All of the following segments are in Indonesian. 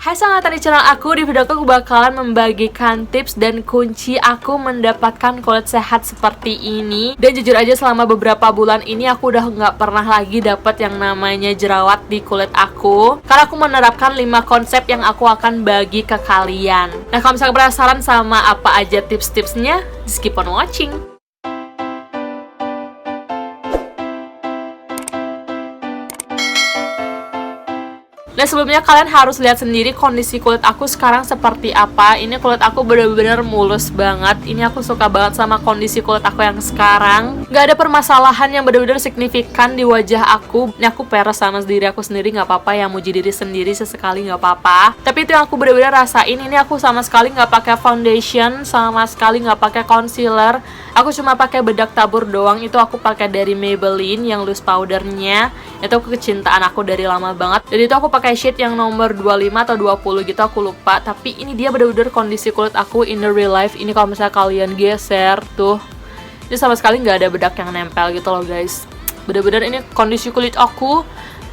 Hai, selamat datang di channel aku. Di video aku bakalan membagikan tips dan kunci aku mendapatkan kulit sehat seperti ini. Dan jujur aja selama beberapa bulan ini aku udah nggak pernah lagi dapat yang namanya jerawat di kulit aku, karena aku menerapkan 5 konsep yang aku akan bagi ke kalian. Nah, kalau misalnya penasaran sama apa aja tips-tipsnya, just keep on watching. Nah, sebelumnya kalian harus lihat sendiri kondisi kulit aku sekarang seperti apa. Ini kulit aku bener-bener mulus banget. Ini aku suka banget sama kondisi kulit aku yang sekarang. Gak ada permasalahan yang bener-bener signifikan di wajah aku. Ini aku peres sama diri aku sendiri, gak apa-apa ya. Muji diri sendiri sesekali gak apa-apa. Tapi itu yang aku bener-bener rasain. Ini aku sama sekali gak pakai foundation, sama sekali gak pakai concealer. Aku cuma pakai bedak tabur doang. Itu aku pakai dari Maybelline yang loose powdernya. Itu kecintaan aku dari lama banget. Jadi itu aku pakai shade yang nomor 25 atau 20 gitu, aku lupa. Tapi ini dia bener-bener kondisi kulit aku in the real life. Ini kalau misalnya kalian geser tuh, ini sama sekali nggak ada bedak yang nempel gitu loh guys. Bener-bener ini kondisi kulit aku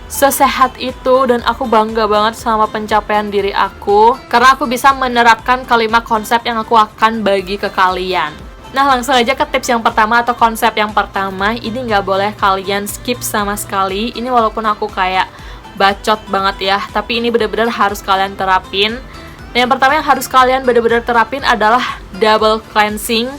sesehat itu. Dan aku bangga banget sama pencapaian diri aku, karena aku bisa menerapkan kelima konsep yang aku akan bagi ke kalian. Nah, langsung aja ke tips yang pertama atau konsep yang pertama. Ini nggak boleh kalian skip sama sekali. Ini walaupun aku kayak bacot banget ya, tapi ini bener-bener harus kalian terapin. Nah, yang pertama yang harus kalian bener-bener terapin adalah double cleansing.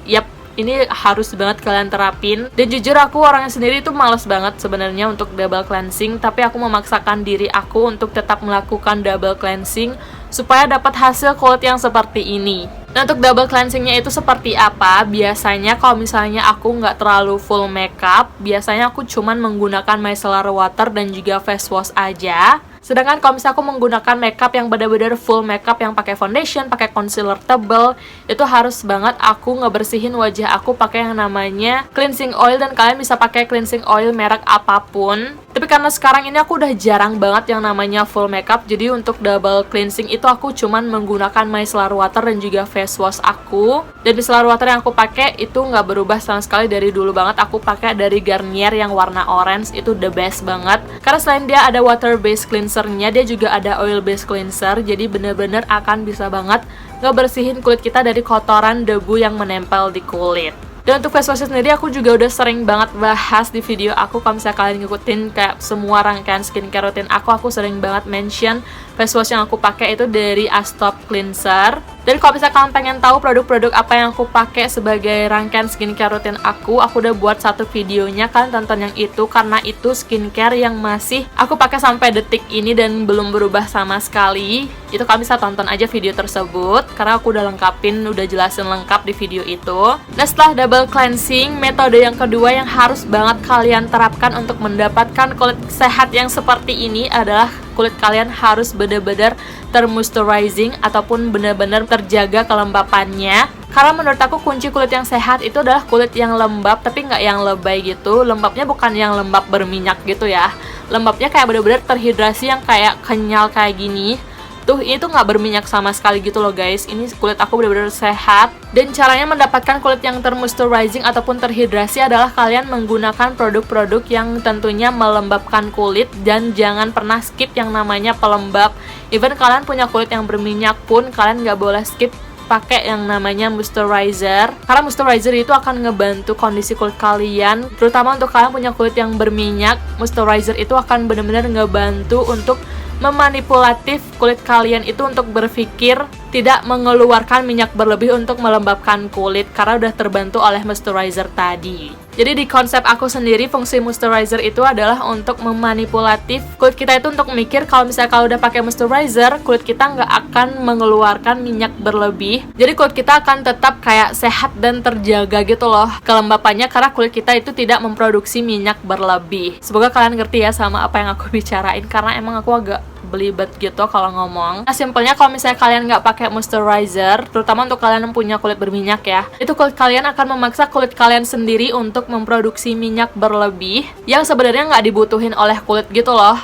Yap, ini harus banget kalian terapin. Dan jujur aku orangnya sendiri itu males banget sebenarnya untuk double cleansing, tapi aku memaksakan diri aku untuk tetap melakukan double cleansing supaya dapat hasil kulit yang seperti ini. Nah, untuk double cleansingnya itu seperti apa? Biasanya kalau misalnya aku nggak terlalu full makeup, biasanya aku cuman menggunakan micellar water dan juga face wash aja. Sedangkan kalau misalnya aku menggunakan makeup yang benar-benar full makeup yang pakai foundation, pakai concealer tebal, itu harus banget aku ngebersihin wajah aku pakai yang namanya cleansing oil. Dan kalian bisa pakai cleansing oil merek apapun. Tapi karena sekarang ini aku udah jarang banget yang namanya full makeup, jadi untuk double cleansing itu aku cuman menggunakan micellar water dan juga face wash aku. Dan micellar water yang aku pakai itu nggak berubah sama sekali dari dulu banget. Aku pakai dari Garnier yang warna orange, itu the best banget. Karena selain dia ada water based cleansernya, dia juga ada oil based cleanser. Jadi bener-bener akan bisa banget ngebersihin kulit kita dari kotoran debu yang menempel di kulit. Dan untuk face wash sendiri aku juga udah sering banget bahas di video aku. Kalau misalnya kalian ngikutin kayak semua rangkaian skincare rutin aku sering banget mention face wash yang aku pakai itu dari Astop Cleanser. Dan kalau misalnya kalian pengen tahu produk-produk apa yang aku pakai sebagai rangkaian skincare rutin aku udah buat satu videonya, kalian tonton yang itu, karena itu skincare yang masih aku pakai sampai detik ini dan belum berubah sama sekali. Itu kalian bisa tonton aja video tersebut, karena aku udah lengkapin, udah jelasin lengkap di video itu. Nah, setelah double cleansing, metode yang kedua yang harus banget kalian terapkan untuk mendapatkan kulit sehat yang seperti ini adalah kulit kalian harus benar-benar termoisturizing ataupun benar-benar terjaga kelembapannya. Karena menurut aku kunci kulit yang sehat itu adalah kulit yang lembab tapi nggak yang lebay gitu. Lembabnya bukan yang lembab berminyak gitu ya. Lembabnya kayak benar-benar terhidrasi yang kayak kenyal kayak gini. Tuh, ini tuh nggak berminyak sama sekali gitu loh guys. Ini kulit aku benar-benar sehat. Dan caranya mendapatkan kulit yang termoisturizing ataupun terhidrasi adalah kalian menggunakan produk-produk yang tentunya melembabkan kulit. Dan jangan pernah skip yang namanya pelembab. Even kalian punya kulit yang berminyak pun, kalian nggak boleh skip pakai yang namanya moisturizer. Karena moisturizer itu akan ngebantu kondisi kulit kalian. Terutama untuk kalian punya kulit yang berminyak, moisturizer itu akan benar-benar ngebantu untuk memanipulatif kulit kalian itu untuk berpikir tidak mengeluarkan minyak berlebih untuk melembabkan kulit, karena udah terbantu oleh moisturizer tadi. Jadi di konsep aku sendiri, fungsi moisturizer itu adalah untuk memanipulatif kulit kita itu untuk mikir kalau misalnya kalau udah pakai moisturizer, kulit kita nggak akan mengeluarkan minyak berlebih. Jadi kulit kita akan tetap kayak sehat dan terjaga gitu loh kelembapannya, karena kulit kita itu tidak memproduksi minyak berlebih. Semoga kalian ngerti ya sama apa yang aku bicarain, karena emang aku agak belibet gitu kalau ngomong. Nah, simpelnya kalau misalnya kalian nggak pakai moisturizer, terutama untuk kalian yang punya kulit berminyak ya, itu kulit kalian akan memaksa kulit kalian sendiri untuk memproduksi minyak berlebih yang sebenarnya nggak dibutuhin oleh kulit gitu loh.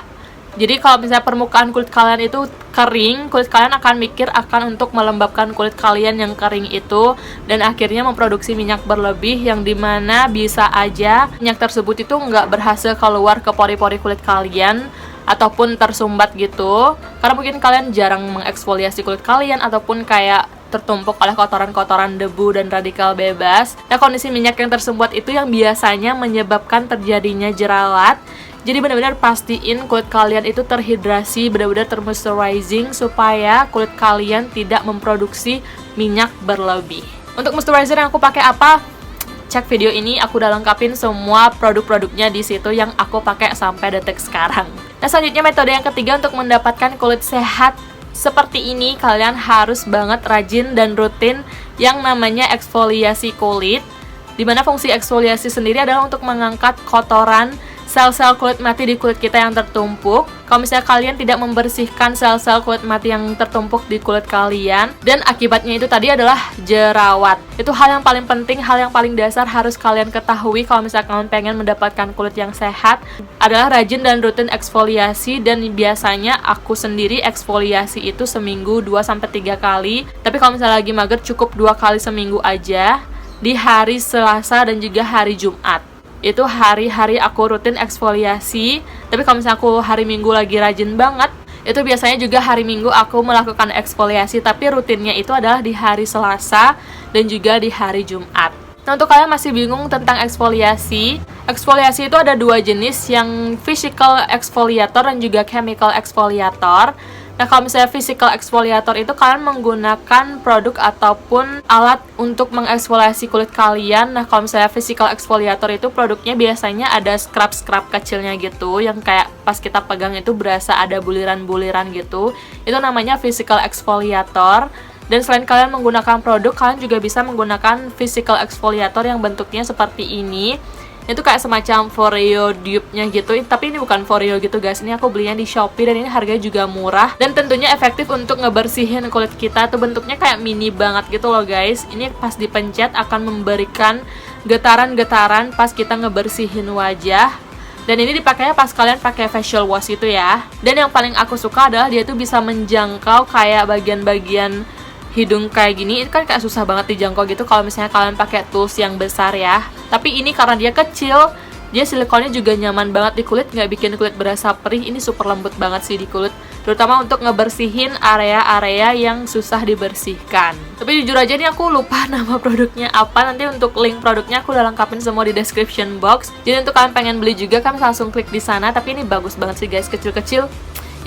Jadi kalau misalnya permukaan kulit kalian itu kering, kulit kalian akan mikir akan untuk melembabkan kulit kalian yang kering itu, dan akhirnya memproduksi minyak berlebih yang dimana bisa aja minyak tersebut itu nggak berhasil keluar ke pori-pori kulit kalian ataupun tersumbat gitu. Karena mungkin kalian jarang mengeksfoliasi kulit kalian ataupun kayak tertumpuk oleh kotoran-kotoran debu dan radikal bebas. Nah, kondisi minyak yang tersumbat itu yang biasanya menyebabkan terjadinya jerawat. Jadi benar-benar pastiin kulit kalian itu terhidrasi, benar-benar termoisturizing supaya kulit kalian tidak memproduksi minyak berlebih. Untuk moisturizer yang aku pakai apa? Cek video ini, aku udah lengkapin semua produk-produknya di situ yang aku pakai sampai detik sekarang. Nah, selanjutnya metode yang ketiga untuk mendapatkan kulit sehat seperti ini, kalian harus banget rajin dan rutin yang namanya eksfoliasi kulit. Dimana fungsi eksfoliasi sendiri adalah untuk mengangkat kotoran sel-sel kulit mati di kulit kita yang tertumpuk. Kalau misalnya kalian tidak membersihkan sel-sel kulit mati yang tertumpuk di kulit kalian, dan akibatnya itu tadi adalah jerawat. Itu hal yang paling penting, hal yang paling dasar harus kalian ketahui kalau misalnya kalian pengen mendapatkan kulit yang sehat, adalah rajin dan rutin eksfoliasi. Dan biasanya aku sendiri eksfoliasi itu seminggu 2-3 kali. Tapi kalau misalnya lagi mager, cukup 2 kali seminggu aja, di hari Selasa dan juga hari Jumat. Itu hari-hari aku rutin eksfoliasi. Tapi kalau misalnya aku hari Minggu lagi rajin banget, itu biasanya juga hari Minggu aku melakukan eksfoliasi. Tapi rutinnya itu adalah di hari Selasa dan juga di hari Jumat. Nah, untuk kalian masih bingung tentang eksfoliasi, eksfoliasi itu ada 2 jenis, yang physical exfoliator dan juga chemical exfoliator. Nah, kalau misalnya physical exfoliator itu kalian menggunakan produk ataupun alat untuk mengeksfoliasi kulit kalian. Nah, kalau misalnya physical exfoliator itu produknya biasanya ada scrub-scrub kecilnya gitu, yang kayak pas kita pegang itu berasa ada buliran-buliran gitu. Itu namanya physical exfoliator. Dan selain kalian menggunakan produk, kalian juga bisa menggunakan physical exfoliator yang bentuknya seperti ini. Itu kayak semacam Foreo dupe-nya gitu, tapi ini bukan Foreo gitu guys. Ini aku belinya di Shopee dan ini harganya juga murah dan tentunya efektif untuk ngebersihin kulit kita. Tuh bentuknya kayak mini banget gitu loh guys. Ini pas dipencet akan memberikan getaran-getaran pas kita ngebersihin wajah. Dan ini dipakainya pas kalian pakai facial wash itu ya. Dan yang paling aku suka adalah dia tuh bisa menjangkau kayak bagian-bagian hidung kayak gini. Itu kan kayak susah banget dijangkau gitu kalau misalnya kalian pakai tools yang besar ya. Tapi ini karena dia kecil, dia silikonnya juga nyaman banget di kulit, nggak bikin kulit berasa perih. Ini super lembut banget sih di kulit, terutama untuk ngebersihin area-area yang susah dibersihkan. Tapi jujur aja nih aku lupa nama produknya apa. Nanti untuk link produknya aku udah lengkapin semua di description box. Jadi untuk kalian pengen beli juga kan langsung klik di sana. Tapi ini bagus banget sih guys, kecil-kecil.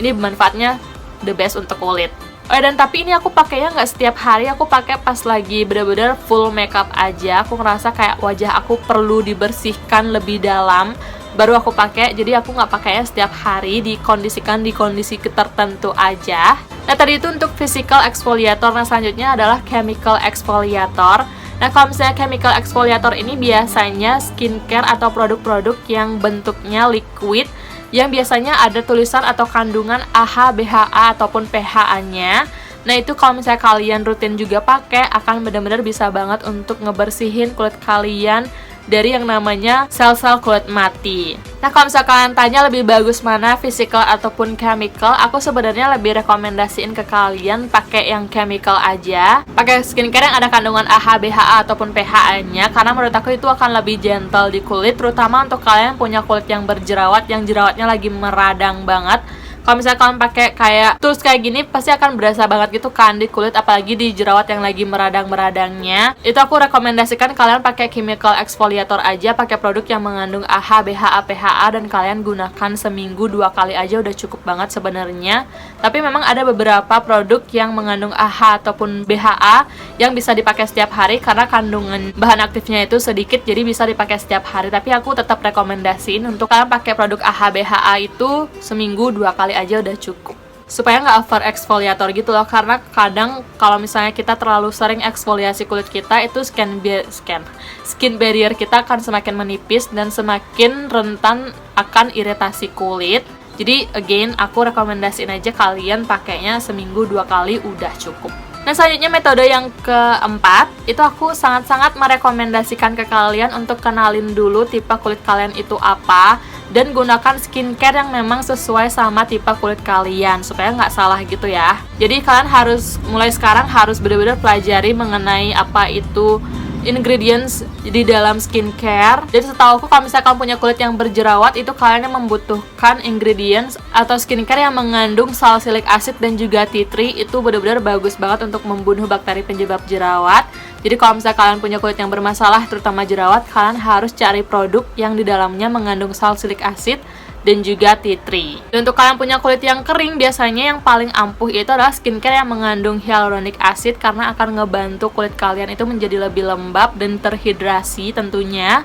Ini manfaatnya the best untuk kulit. Oh, dan tapi ini aku pakainya nggak setiap hari, aku pakai pas lagi bener-bener full makeup aja. Aku ngerasa kayak wajah aku perlu dibersihkan lebih dalam, baru aku pakai. Jadi aku nggak pakainya setiap hari, dikondisikan di kondisi tertentu aja. Nah, tadi itu untuk physical exfoliator. Nah, selanjutnya adalah chemical exfoliator. Nah, kalau misalnya chemical exfoliator ini biasanya skincare atau produk-produk yang bentuknya liquid, yang biasanya ada tulisan atau kandungan AHA, BHA ataupun PHA-nya. Nah, itu kalau misalnya kalian rutin juga pakai, akan benar-benar bisa banget untuk ngebersihin kulit kalian dari yang namanya sel-sel kulit mati. Nah, kalau misalnya kalian tanya lebih bagus mana physical ataupun chemical, aku sebenarnya lebih rekomendasiin ke kalian pakai yang chemical aja. Pakai skincare yang ada kandungan AHA, BHA ataupun PHA-nya, karena menurut aku itu akan lebih gentle di kulit, terutama untuk kalian punya kulit yang berjerawat, yang jerawatnya lagi meradang banget. Kalau misalnya kalian pakai kayak tools kayak gini, pasti akan berasa banget gitu kan di kulit, apalagi di jerawat yang lagi meradang-meradangnya. Itu aku rekomendasikan kalian pakai chemical exfoliator aja, pakai produk yang mengandung AHA, BHA, PHA, dan kalian gunakan seminggu 2 kali aja udah cukup banget sebenarnya. Tapi memang ada beberapa produk yang mengandung AHA ataupun BHA yang bisa dipakai setiap hari karena kandungan bahan aktifnya itu sedikit, jadi bisa dipakai setiap hari. Tapi aku tetap rekomendasiin untuk kalian pakai produk AHA, BHA itu seminggu 2 kali aja udah cukup, supaya nggak over exfoliator gitu loh. Karena kadang kalau misalnya kita terlalu sering eksfoliasi kulit kita, itu skin barrier kita akan semakin menipis dan semakin rentan akan iritasi kulit. Jadi again, aku rekomendasiin aja kalian pakainya seminggu 2 kali udah cukup. Nah, selanjutnya metode yang keempat, itu aku sangat-sangat merekomendasikan ke kalian untuk kenalin dulu tipe kulit kalian itu apa, dan gunakan skincare yang memang sesuai sama tipe kulit kalian, supaya nggak salah gitu ya. Jadi kalian harus mulai sekarang harus benar-benar pelajari mengenai apa itu ingredients di dalam skincare. Jadi setahu aku kalau misalnya kalian punya kulit yang berjerawat, itu kalian yang membutuhkan ingredients atau skincare yang mengandung salicylic acid dan juga tea tree. Itu benar-benar bagus banget untuk membunuh bakteri penyebab jerawat. Jadi kalau misalnya kalian punya kulit yang bermasalah, terutama jerawat, kalian harus cari produk yang di dalamnya mengandung salicylic acid dan juga tea tree. Dan untuk kalian punya kulit yang kering, biasanya yang paling ampuh itu adalah skincare yang mengandung hyaluronic acid, karena akan ngebantu kulit kalian itu menjadi lebih lembab dan terhidrasi tentunya.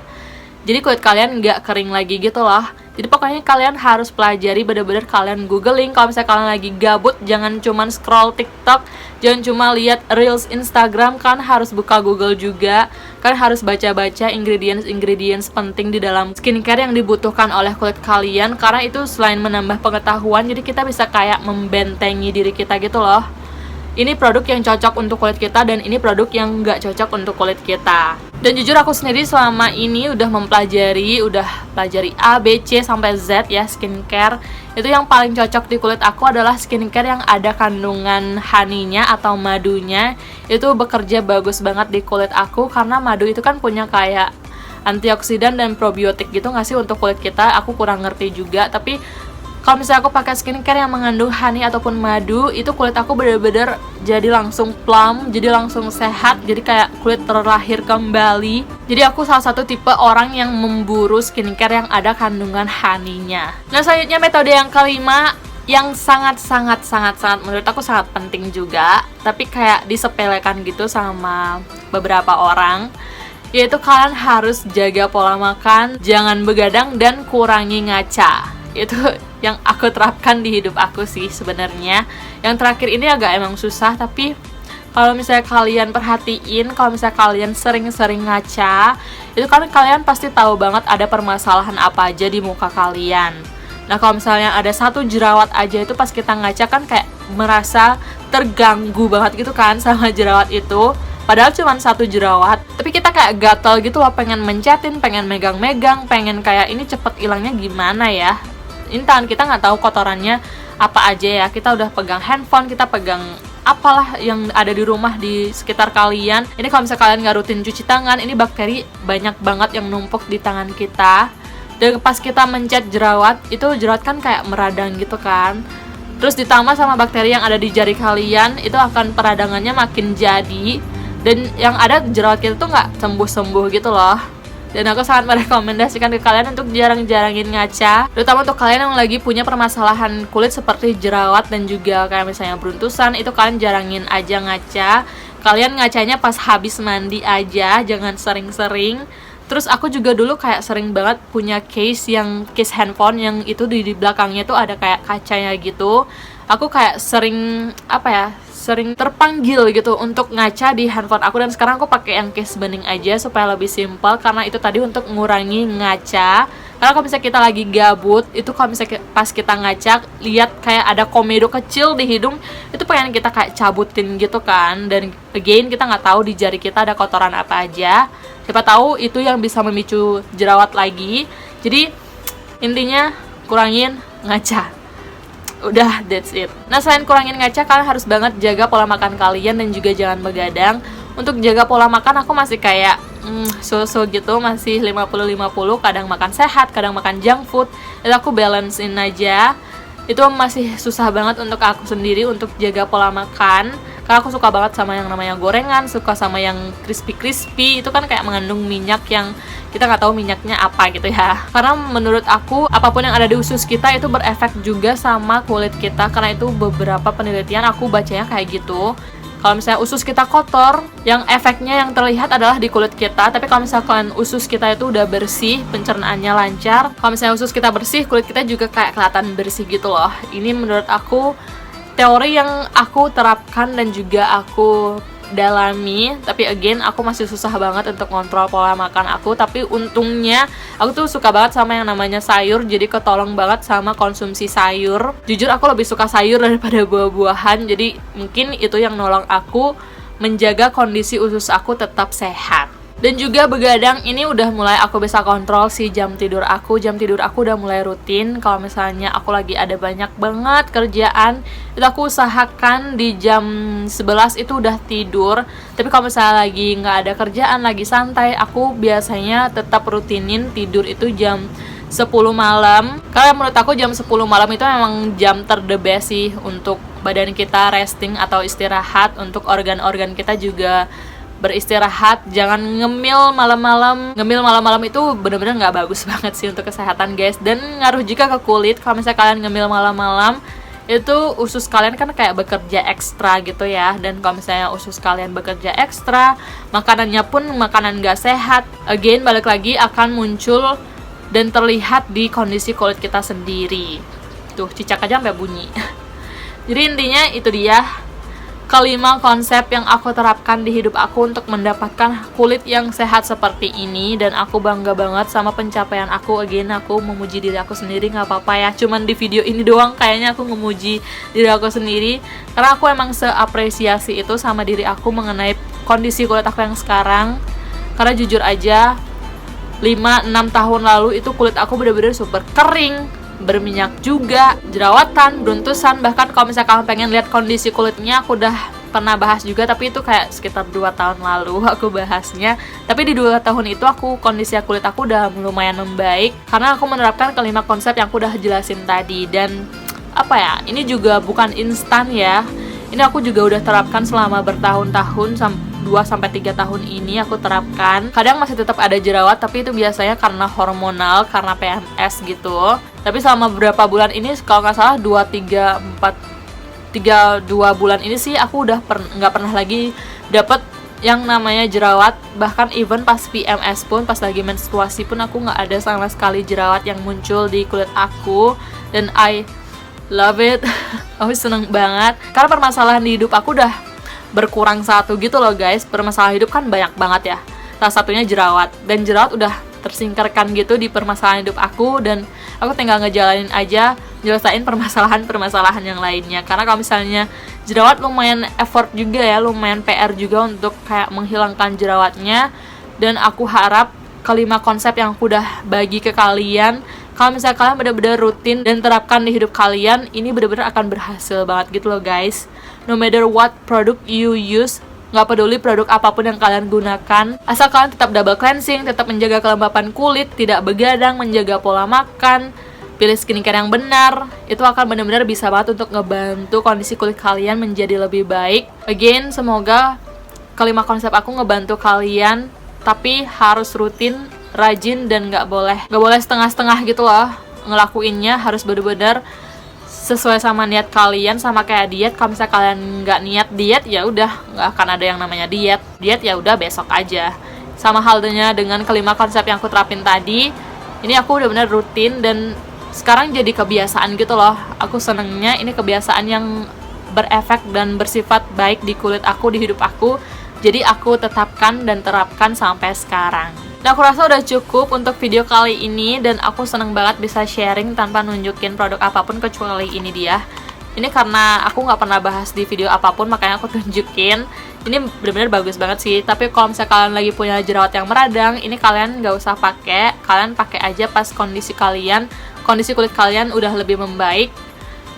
Jadi kulit kalian nggak kering lagi gitu loh. Jadi pokoknya kalian harus pelajari, bener-bener kalian googling. Kalau misalnya kalian lagi gabut, jangan cuman scroll TikTok, jangan cuma lihat reels Instagram, kan harus buka Google juga. Kalian harus baca-baca ingredients penting di dalam skincare yang dibutuhkan oleh kulit kalian, karena itu selain menambah pengetahuan, jadi kita bisa kayak membentengi diri kita gitu loh. Ini produk yang cocok untuk kulit kita, dan ini produk yang nggak cocok untuk kulit kita. Dan jujur aku sendiri selama ini udah pelajari A, B, C, sampai Z ya skincare. Itu yang paling cocok di kulit aku adalah skincare yang ada kandungan honey-nya atau madunya. Itu bekerja bagus banget di kulit aku, karena madu itu kan punya kayak antioksidan dan probiotik gitu nggak sih untuk kulit kita. Aku kurang ngerti juga, tapi kalau misalnya aku pakai skincare yang mengandung honey ataupun madu, itu kulit aku bener-bener jadi langsung plump, jadi langsung sehat, jadi kayak kulit terlahir kembali. Jadi aku salah satu tipe orang yang memburu skincare yang ada kandungan honey-nya. Nah, selanjutnya metode yang kelima, yang sangat menurut aku sangat penting juga, tapi kayak disepelekan gitu sama beberapa orang, yaitu kalian harus jaga pola makan, jangan begadang, dan kurangi ngaca. Itu yang aku terapkan di hidup aku sih sebenarnya. Yang terakhir ini agak emang susah, tapi kalau misalnya kalian perhatiin, kalau misalnya kalian sering-sering ngaca, itu kan kalian pasti tahu banget ada permasalahan apa aja di muka kalian. Nah, kalau misalnya ada satu jerawat aja, itu pas kita ngaca kan kayak merasa terganggu banget gitu kan sama jerawat itu. Padahal cuma satu jerawat, tapi kita kayak gatel gitu loh, pengen mencetin, pengen megang-megang, pengen kayak ini cepet hilangnya gimana ya. Ini tangan kita nggak tahu kotorannya apa aja ya. Kita udah pegang handphone, kita pegang apalah yang ada di rumah di sekitar kalian. Ini kalau misalnya kalian nggak rutin cuci tangan, ini bakteri banyak banget yang numpuk di tangan kita. Dan pas kita mencet jerawat, itu jerawat kan kayak meradang gitu kan. Terus ditambah sama bakteri yang ada di jari kalian, itu akan peradangannya makin jadi. Dan yang ada jerawat kita tuh nggak sembuh-sembuh gitu loh. Dan aku sangat merekomendasikan ke kalian untuk jarang-jarangin ngaca, terutama untuk kalian yang lagi punya permasalahan kulit seperti jerawat dan juga kayak misalnya beruntusan. Itu kalian jarangin aja ngaca. Kalian ngacanya pas habis mandi aja, jangan sering-sering. Terus aku juga dulu kayak sering banget punya case handphone yang itu di belakangnya tuh ada kayak kacanya gitu. Aku kayak sering sering terpanggil gitu untuk ngaca di handphone aku, dan sekarang aku pakai yang case bening aja supaya lebih simpel, karena itu tadi untuk mengurangi ngaca. Karena kalau misalnya kita lagi gabut, itu kalau misalnya pas kita ngaca lihat kayak ada komedo kecil di hidung, itu pengen kita kayak cabutin gitu kan. Dan again, kita nggak tahu di jari kita ada kotoran apa aja, siapa tahu itu yang bisa memicu jerawat lagi. Jadi intinya kurangin ngaca. Udah, that's it. Nah, selain kurangin ngaca, kalian harus banget jaga pola makan kalian dan juga jangan begadang. Untuk jaga pola makan, aku masih kayak so-so gitu, masih 50-50, kadang makan sehat, kadang makan junk food. Itu aku balancein aja. Itu masih susah banget untuk aku sendiri untuk jaga pola makan, karena aku suka banget sama yang namanya gorengan, suka sama yang crispy-crispy. Itu kan kayak mengandung minyak yang kita nggak tahu minyaknya apa gitu ya. Karena menurut aku, apapun yang ada di usus kita itu berefek juga sama kulit kita, karena itu beberapa penelitian aku bacanya kayak gitu. Kalau misalnya usus kita kotor, yang efeknya yang terlihat adalah di kulit kita. Tapi kalau misalkan usus kita itu udah bersih, pencernaannya lancar, kalau misalnya usus kita bersih, kulit kita juga kayak kelihatan bersih gitu loh. Ini menurut aku teori yang aku terapkan dan juga aku dalami. Tapi again, aku masih susah banget untuk kontrol pola makan aku. Tapi untungnya aku tuh suka banget sama yang namanya sayur, jadi ketolong banget sama konsumsi sayur. Jujur aku lebih suka sayur daripada buah-buahan, jadi mungkin itu yang nolong aku menjaga kondisi usus aku tetap sehat. Dan juga begadang ini udah mulai aku bisa kontrol sih jam tidur aku. Jam tidur aku udah mulai rutin. Kalau misalnya aku lagi ada banyak banget kerjaan, itu aku usahakan di jam 11 itu udah tidur. Tapi kalau misalnya lagi nggak ada kerjaan, lagi santai, aku biasanya tetap rutinin tidur itu jam 10 malam. Karena menurut aku jam 10 malam itu memang jam the best sih untuk badan kita resting atau istirahat, untuk organ-organ kita juga beristirahat. Jangan ngemil malam-malam. Ngemil malam-malam itu bener-bener nggak bagus banget sih untuk kesehatan guys, dan ngaruh juga ke kulit. Kalau misalnya kalian ngemil malam-malam, itu usus kalian kan kayak bekerja ekstra gitu ya. Dan kalau misalnya usus kalian bekerja ekstra, makanannya pun makanan nggak sehat, again balik lagi akan muncul dan terlihat di kondisi kulit kita sendiri. Tuh, cicak aja sampai bunyi. Jadi intinya itu dia kelima konsep yang aku terapkan di hidup aku untuk mendapatkan kulit yang sehat seperti ini. Dan aku bangga banget sama pencapaian aku. Again, aku memuji diri aku sendiri, gak apa-apa ya. Cuman di video ini doang kayaknya aku ngemuji diri aku sendiri, karena aku emang seapresiasi itu sama diri aku mengenai kondisi kulit aku yang sekarang. Karena jujur aja 5-6 tahun lalu itu kulit aku bener-bener super kering, berminyak juga, jerawatan, beruntusan. Bahkan kalau misalnya kalian pengen lihat kondisi kulitnya, aku udah pernah bahas juga, tapi itu kayak sekitar 2 tahun lalu aku bahasnya. Tapi di 2 tahun itu kondisi kulit aku udah lumayan membaik, karena aku menerapkan kelima konsep yang aku udah jelasin tadi. Dan apa ya, ini juga bukan instan ya, ini aku juga udah terapkan selama bertahun-tahun, 2-3 tahun ini aku terapkan. Kadang masih tetap ada jerawat, tapi itu biasanya karena hormonal, karena PMS gitu. Tapi selama beberapa bulan ini, kalau nggak salah 2 bulan ini sih, aku udah nggak pernah lagi dapet yang namanya jerawat. Bahkan even pas PMS pun, pas lagi menstruasi pun, aku nggak ada sama sekali jerawat yang muncul di kulit aku. Dan I love it. Aku seneng banget, karena permasalahan di hidup aku udah berkurang satu gitu loh guys. Permasalahan hidup kan banyak banget ya, salah satunya jerawat. Dan jerawat udah tersingkirkan gitu di permasalahan hidup aku, dan aku tinggal ngejalanin aja, nyelesain permasalahan-permasalahan yang lainnya. Karena kalau misalnya jerawat lumayan effort juga ya, lumayan PR juga untuk kayak menghilangkan jerawatnya. Dan aku harap kelima konsep yang aku udah bagi ke kalian, kalau misalnya kalian benar-benar rutin dan terapkan di hidup kalian, ini benar-benar akan berhasil banget gitu loh guys. No matter what product you use, nggak peduli produk apapun yang kalian gunakan, asal kalian tetap double cleansing, tetap menjaga kelembapan kulit, tidak begadang, menjaga pola makan, pilih skincare yang benar, itu akan benar-benar bisa banget untuk ngebantu kondisi kulit kalian menjadi lebih baik. Again, semoga kelima konsep aku ngebantu kalian, tapi harus rutin, rajin, dan nggak boleh setengah-setengah gitu loh ngelakuinnya. Harus benar-benar sesuai sama niat kalian, sama kayak diet. Kalau misalnya kalian nggak niat diet, ya udah nggak akan ada yang namanya diet. Diet ya udah besok aja. Sama halnya dengan kelima konsep yang aku terapin tadi, ini aku udah benar rutin dan sekarang jadi kebiasaan gitu loh. Aku senengnya ini kebiasaan yang berefek dan bersifat baik di kulit aku, di hidup aku. Jadi aku tetapkan dan terapkan sampai sekarang. Nah, aku rasa udah cukup untuk video kali ini, dan aku seneng banget bisa sharing tanpa nunjukin produk apapun kecuali ini dia. Ini karena aku nggak pernah bahas di video apapun, makanya aku tunjukin. Ini bener-bener bagus banget sih. Tapi kalau misalnya kalian lagi punya jerawat yang meradang, ini kalian nggak usah pakai. Kalian pakai aja pas kondisi kulit kalian udah lebih membaik,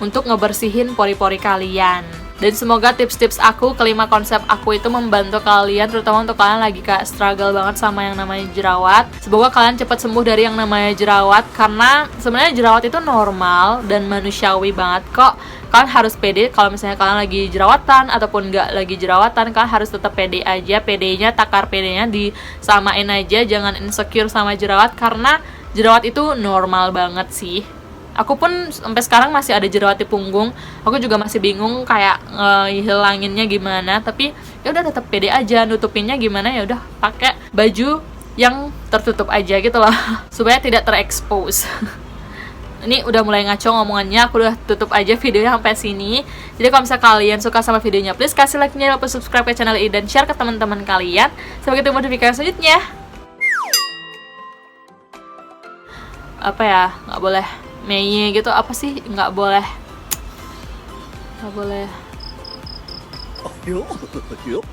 untuk ngebersihin pori-pori kalian. Dan semoga tips-tips aku, kelima konsep aku itu membantu kalian, terutama untuk kalian lagi kayak struggle banget sama yang namanya jerawat. Semoga kalian cepat sembuh dari yang namanya jerawat, karena sebenarnya jerawat itu normal dan manusiawi banget kok. Kalian harus pede kalau misalnya kalian lagi jerawatan ataupun nggak lagi jerawatan, kalian harus tetap pede aja. Pedenya, takar pedenya disamain aja, jangan insecure sama jerawat, karena jerawat itu normal banget sih. Aku pun sampai sekarang masih ada jerawat di punggung. Aku juga masih bingung kayak hilanginnya gimana. Tapi ya udah tetap pede aja, nutupinnya gimana ya udah pakai baju yang tertutup aja gitu loh, supaya tidak terekspos. Ini udah mulai ngaco ngomongannya, aku udah tutup aja videonya sampai sini. Jadi kalau misalnya kalian suka sama videonya, please kasih like-nya, lupa subscribe ke channel ini dan share ke teman-teman kalian. Sampai ketemu di video selanjutnya. Apa ya, nggak boleh Mei gitu, apa sih, nggak boleh Yuk, yuk.